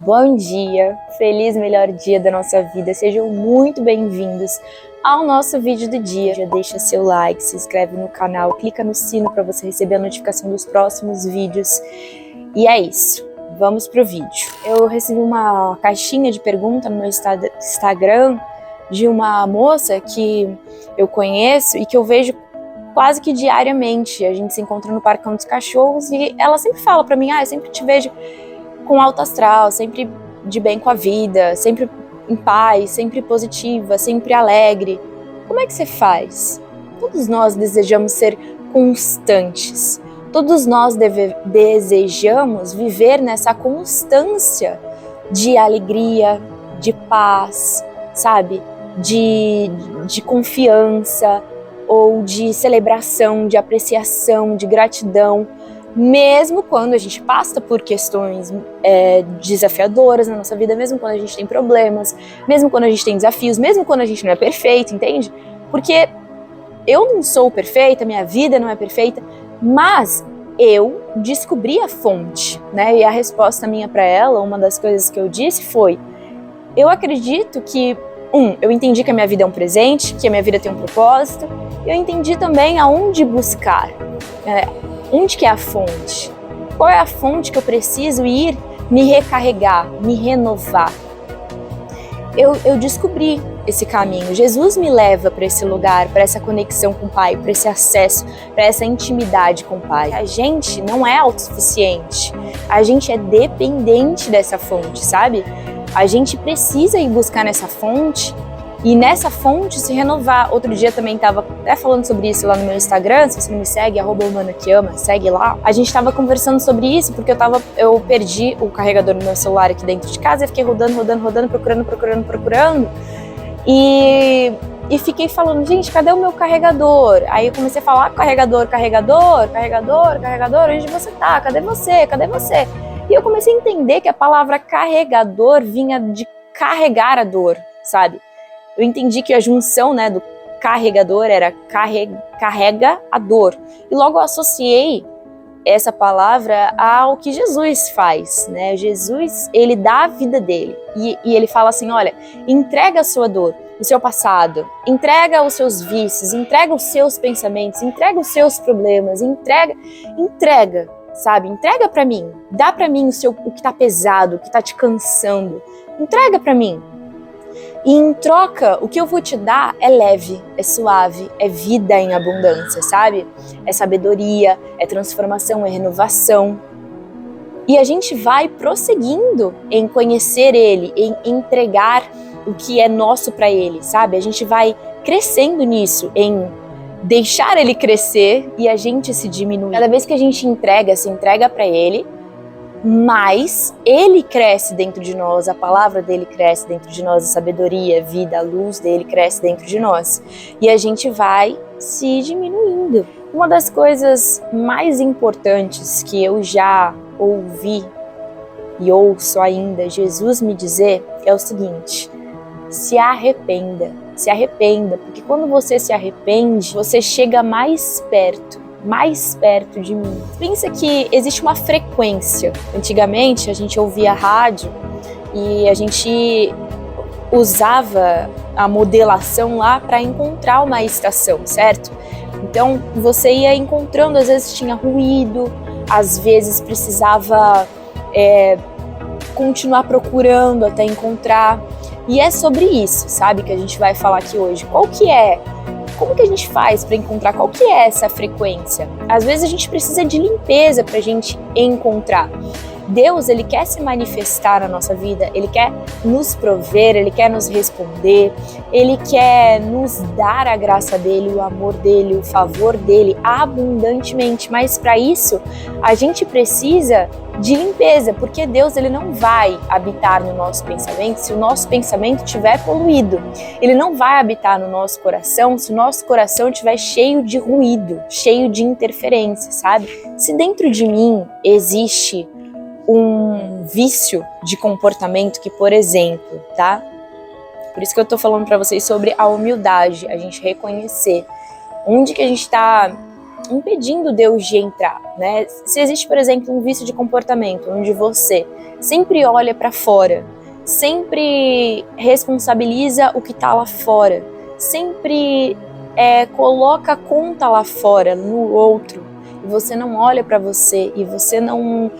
Bom dia, feliz melhor dia da nossa vida, sejam muito bem-vindos ao nosso vídeo do dia. Já deixa seu like, se inscreve no canal, clica no sino para você receber a notificação dos próximos vídeos. E é isso, vamos pro vídeo. Eu recebi uma caixinha de pergunta no meu Instagram de uma moça que eu conheço e que eu vejo quase que diariamente. A gente se encontra no Parcão dos Cachorros e ela sempre fala pra mim, eu sempre te vejo com alto astral, sempre de bem com a vida, sempre em paz, sempre positiva, sempre alegre. Como é que você faz? Todos nós desejamos ser constantes. Todos nós desejamos viver nessa constância de alegria, de paz, sabe? De confiança, ou de celebração, de apreciação, de gratidão, mesmo quando a gente passa por questões desafiadoras na nossa vida, mesmo quando a gente tem problemas, mesmo quando a gente tem desafios, mesmo quando a gente não é perfeito, entende? Porque eu não sou perfeita, minha vida não é perfeita, mas eu descobri a fonte, né? E a resposta minha para ela, uma das coisas que eu disse foi: eu acredito que eu entendi que a minha vida é um presente, que a minha vida tem um propósito. Eu entendi também aonde buscar, onde que é a fonte, qual é a fonte que eu preciso ir me recarregar, me renovar. Eu descobri esse caminho. Jesus me leva para esse lugar, para essa conexão com o Pai, para esse acesso, para essa intimidade com o Pai. A gente não é autossuficiente, a gente é dependente dessa fonte, sabe? A gente precisa ir buscar nessa fonte e nessa fonte se renovar. Outro dia também estava até falando sobre isso lá no meu Instagram, se você não me segue, @humanaqueama, segue lá. A gente estava conversando sobre isso porque eu perdi o carregador do meu celular aqui dentro de casa e fiquei rodando, procurando. E fiquei falando, gente, cadê o meu carregador? Aí eu comecei a falar, carregador, onde você tá? Cadê você? E eu comecei a entender que a palavra carregador vinha de carregar a dor, sabe? Eu entendi que a junção, do carregador era carrega a dor. E logo eu associei essa palavra ao que Jesus faz, né? Jesus, ele dá a vida dele. E ele fala assim, olha, entrega a sua dor, o seu passado, entrega os seus vícios, entrega os seus pensamentos, entrega os seus problemas, entrega, sabe? Entrega pra mim, dá pra mim o que tá pesado, o que tá te cansando, entrega pra mim. E em troca, o que eu vou te dar é leve, é suave, é vida em abundância, sabe? É sabedoria, é transformação, é renovação. E a gente vai prosseguindo em conhecer Ele, em entregar o que é nosso pra Ele, sabe? A gente vai crescendo nisso, em deixar Ele crescer e a gente se diminuir. Cada vez que a gente se entrega para Ele, mais Ele cresce dentro de nós, a palavra dele cresce dentro de nós, a sabedoria, a vida, a luz dele cresce dentro de nós. E a gente vai se diminuindo. Uma das coisas mais importantes que eu já ouvi e ouço ainda Jesus me dizer é o seguinte: se arrependa, porque quando você se arrepende, você chega mais perto de mim. Pensa que existe uma frequência. Antigamente a gente ouvia rádio e a gente usava a modelação lá para encontrar uma estação, certo? Então você ia encontrando, às vezes tinha ruído, às vezes precisava continuar procurando até encontrar. E é sobre isso, sabe, que a gente vai falar aqui hoje. Como que a gente faz para encontrar? Qual que é essa frequência? Às vezes a gente precisa de limpeza para a gente encontrar. Deus, ele quer se manifestar na nossa vida, ele quer nos prover, ele quer nos responder, ele quer nos dar a graça dele, o amor dele, o favor dele abundantemente. Mas para isso, a gente precisa de limpeza, porque Deus, ele não vai habitar no nosso pensamento se o nosso pensamento estiver poluído. Ele não vai habitar no nosso coração se o nosso coração estiver cheio de ruído, cheio de interferência, sabe? Se dentro de mim existe um vício de comportamento que, por exemplo, tá? Por isso que eu tô falando pra vocês sobre a humildade, a gente reconhecer onde que a gente tá impedindo Deus de entrar, né? Se existe, por exemplo, um vício de comportamento onde você sempre olha para fora, sempre responsabiliza o que está lá fora, sempre coloca a conta lá fora, no outro, e você não olha para você, e você não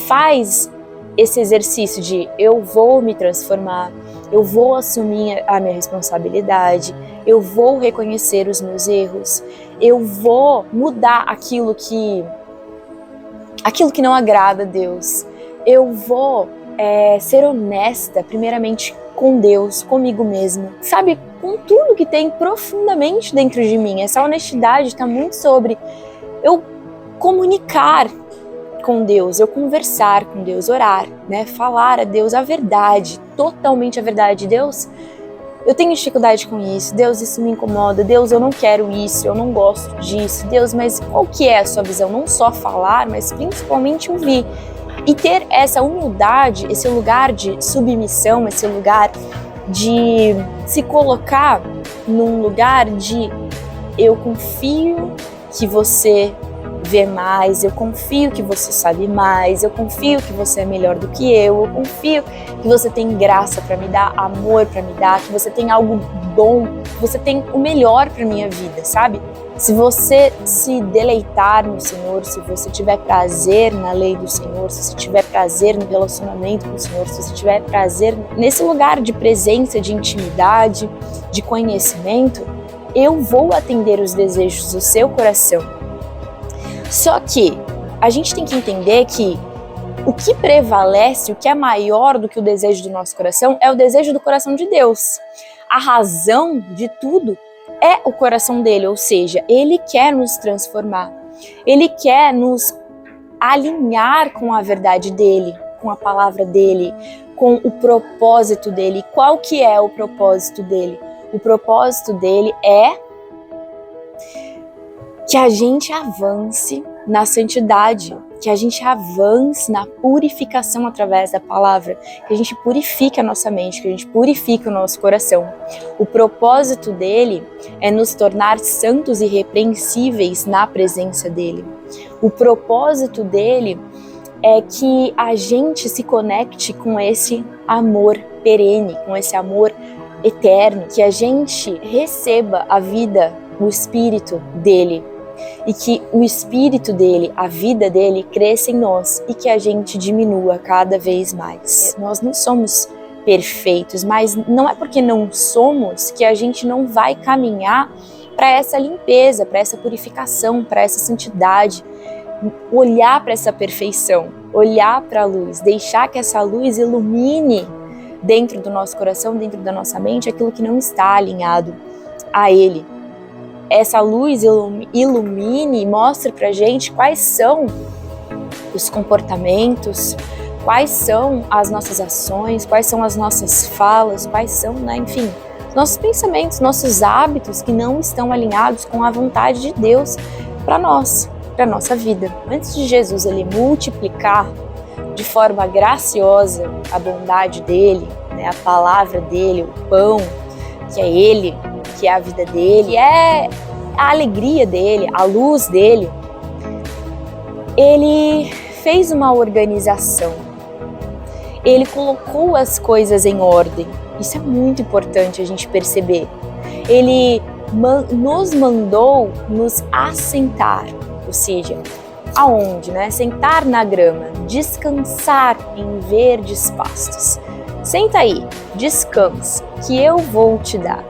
faz esse exercício de eu vou me transformar, eu vou assumir a minha responsabilidade, eu vou reconhecer os meus erros, eu vou mudar aquilo que não agrada a Deus, eu vou ser honesta, primeiramente com Deus, comigo mesma, sabe, com tudo que tem profundamente dentro de mim. Essa honestidade está muito sobre eu comunicar com Deus, eu conversar com Deus, orar, né, falar a Deus a verdade, totalmente a verdade. Deus, eu tenho dificuldade com isso, Deus, isso me incomoda, Deus, eu não quero isso, eu não gosto disso, Deus, mas qual que é a sua visão? Não só falar, mas principalmente ouvir. E ter essa humildade, esse lugar de submissão, esse lugar de se colocar num lugar de eu confio que você vê mais, eu confio que você sabe mais, eu confio que você é melhor do que eu confio que você tem graça para me dar, amor para me dar, que você tem algo bom, que você tem o melhor para minha vida, sabe? Se você se deleitar no Senhor, se você tiver prazer na lei do Senhor, se você tiver prazer no relacionamento com o Senhor, se você tiver prazer nesse lugar de presença, de intimidade, de conhecimento, eu vou atender os desejos do seu coração. Só que a gente tem que entender que o que prevalece, o que é maior do que o desejo do nosso coração, é o desejo do coração de Deus. A razão de tudo é o coração dele, ou seja, ele quer nos transformar, ele quer nos alinhar com a verdade dele, com a palavra dele, com o propósito dele. Qual que é o propósito dele? O propósito dele é que a gente avance na santidade, que a gente avance na purificação através da palavra, que a gente purifique a nossa mente, que a gente purifique o nosso coração. O propósito dele é nos tornar santos e irrepreensíveis na presença dele. O propósito dele é que a gente se conecte com esse amor perene, com esse amor eterno, que a gente receba a vida, o Espírito dele, e que o Espírito dele, a vida dele, cresça em nós e que a gente diminua cada vez mais. Nós não somos perfeitos, mas não é porque não somos que a gente não vai caminhar para essa limpeza, para essa purificação, para essa santidade, olhar para essa perfeição, olhar para a luz, deixar que essa luz ilumine dentro do nosso coração, dentro da nossa mente, aquilo que não está alinhado a Ele. Essa luz ilumine e mostre pra gente quais são os comportamentos, quais são as nossas ações, quais são as nossas falas, quais são, enfim, nossos pensamentos, nossos hábitos que não estão alinhados com a vontade de Deus para nós, para nossa vida. Antes de Jesus ele multiplicar de forma graciosa a bondade dele, a palavra dele, o pão, que é ele, que é a vida dele, que é a alegria dele, a luz dele, ele fez uma organização, ele colocou as coisas em ordem. Isso é muito importante a gente perceber. Ele nos mandou nos assentar, ou seja, aonde, Sentar na grama, descansar em verdes pastos. Senta aí, descansa, que eu vou te dar.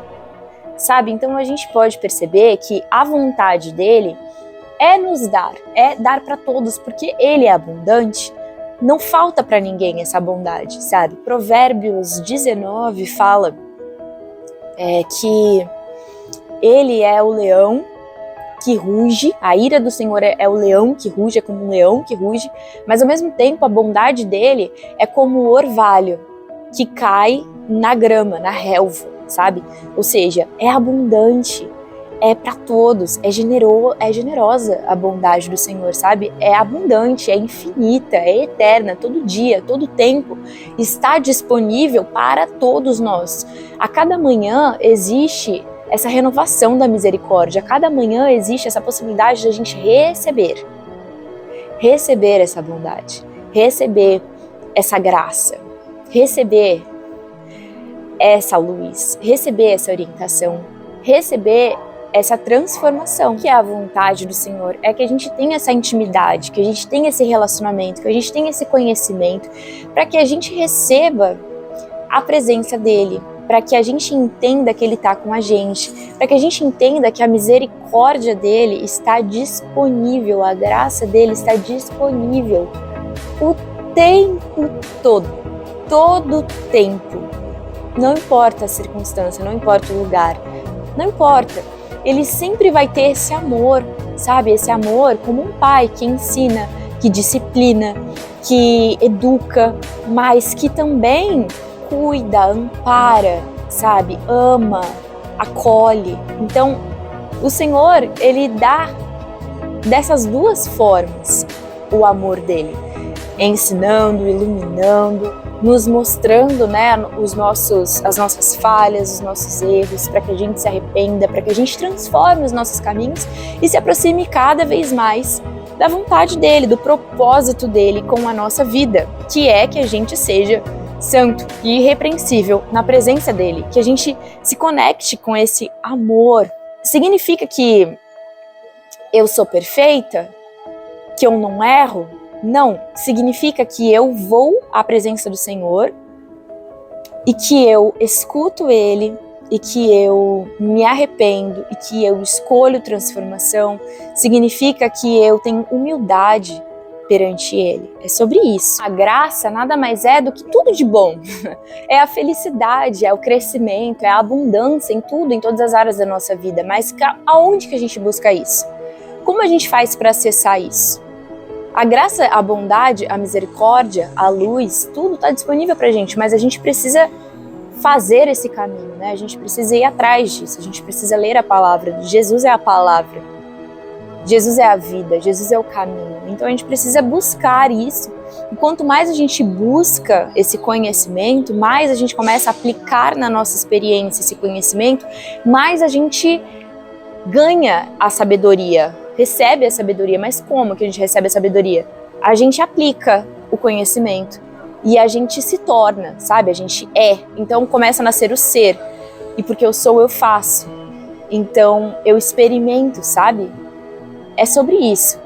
Sabe? Então a gente pode perceber que a vontade dele é nos dar, é dar para todos, porque ele é abundante, não falta para ninguém essa bondade, sabe? Provérbios 19 fala que ele é o leão que ruge, a ira do Senhor é o leão que ruge, é como um leão que ruge, mas ao mesmo tempo a bondade dele é como o orvalho que cai na grama, na relva, sabe? Ou seja, é abundante, é para todos, é generosa a bondade do Senhor, sabe? É abundante, é infinita, é eterna, todo dia, todo tempo, está disponível para todos nós. A cada manhã existe essa renovação da misericórdia. A cada manhã existe essa possibilidade de a gente receber essa bondade, receber essa graça, receber essa luz, receber essa orientação, receber essa transformação, que é a vontade do Senhor, é que a gente tenha essa intimidade, que a gente tenha esse relacionamento, que a gente tenha esse conhecimento, para que a gente receba a presença dele, para que a gente entenda que ele está com a gente, para que a gente entenda que a misericórdia dele está disponível, a graça dele está disponível o tempo todo o tempo. Não importa a circunstância, não importa o lugar, não importa. Ele sempre vai ter esse amor, sabe? Esse amor como um pai que ensina, que disciplina, que educa, mas que também cuida, ampara, sabe? Ama, acolhe. Então, o Senhor, ele dá dessas duas formas o amor dele, ensinando, iluminando, nos mostrando, né, as nossas falhas, os nossos erros, para que a gente se arrependa, para que a gente transforme os nossos caminhos e se aproxime cada vez mais da vontade dele, do propósito dele com a nossa vida, que é que a gente seja santo e irrepreensível na presença dele, que a gente se conecte com esse amor. Significa que eu sou perfeita? Que eu não erro? Não, significa que eu vou à presença do Senhor e que eu escuto Ele e que eu me arrependo e que eu escolho transformação. Significa que eu tenho humildade perante Ele. É sobre isso. A graça nada mais é do que tudo de bom. É a felicidade, é o crescimento, é a abundância em tudo, em todas as áreas da nossa vida. Mas aonde que a gente busca isso? Como a gente faz para acessar isso? A graça, a bondade, a misericórdia, a luz, tudo está disponível para a gente, mas a gente precisa fazer esse caminho, né? A gente precisa ir atrás disso, a gente precisa ler a palavra. Jesus é a palavra, Jesus é a vida, Jesus é o caminho. Então a gente precisa buscar isso. E quanto mais a gente busca esse conhecimento, mais a gente começa a aplicar na nossa experiência esse conhecimento, mais a gente ganha a sabedoria, recebe a sabedoria. Mas como que a gente recebe a sabedoria? A gente aplica o conhecimento e a gente se torna, sabe? A gente é. Então começa a nascer o ser. E porque eu sou, eu faço. Então eu experimento, sabe? É sobre isso.